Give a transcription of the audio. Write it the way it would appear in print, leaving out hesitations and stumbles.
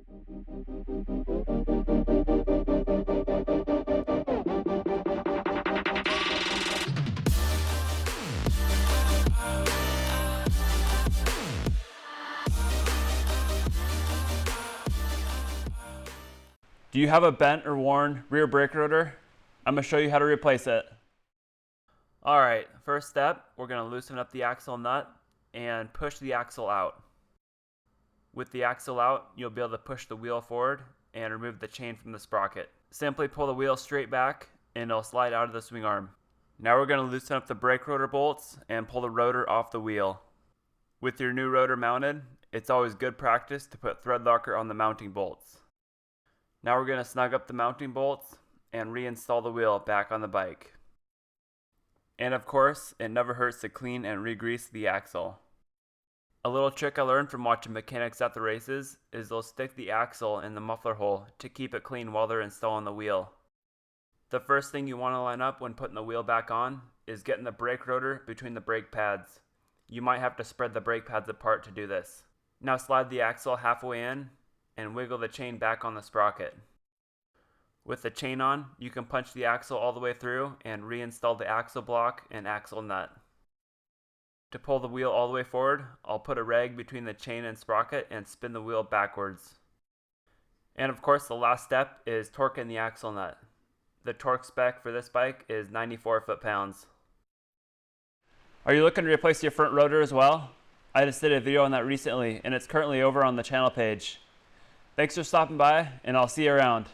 Do you have a bent or worn rear brake rotor? I'm going to show you how to replace it. Alright, first step, we're going to loosen up the axle nut and push the axle out. With the axle out, you'll be able to push the wheel forward and remove the chain from the sprocket. Simply pull the wheel straight back and it'll slide out of the swing arm. Now we're going to loosen up the brake rotor bolts and pull the rotor off the wheel. With your new rotor mounted, it's always good practice to put thread locker on the mounting bolts. Now we're going to snug up the mounting bolts and reinstall the wheel back on the bike. And of course, it never hurts to clean and re-grease the axle. A little trick I learned from watching mechanics at the races is they'll stick the axle in the muffler hole to keep it clean while they're installing the wheel. The first thing you want to line up when putting the wheel back on is getting the brake rotor between the brake pads. You might have to spread the brake pads apart to do this. Now slide the axle halfway in and wiggle the chain back on the sprocket. With the chain on, you can punch the axle all the way through and reinstall the axle block and axle nut. To pull the wheel all the way forward, I'll put a rag between the chain and sprocket and spin the wheel backwards. And of course, the last step is torquing the axle nut. The torque spec for this bike is 94 foot-pounds. Are you looking to replace your front rotor as well? I just did a video on that recently and it's currently over on the channel page. Thanks for stopping by and I'll see you around.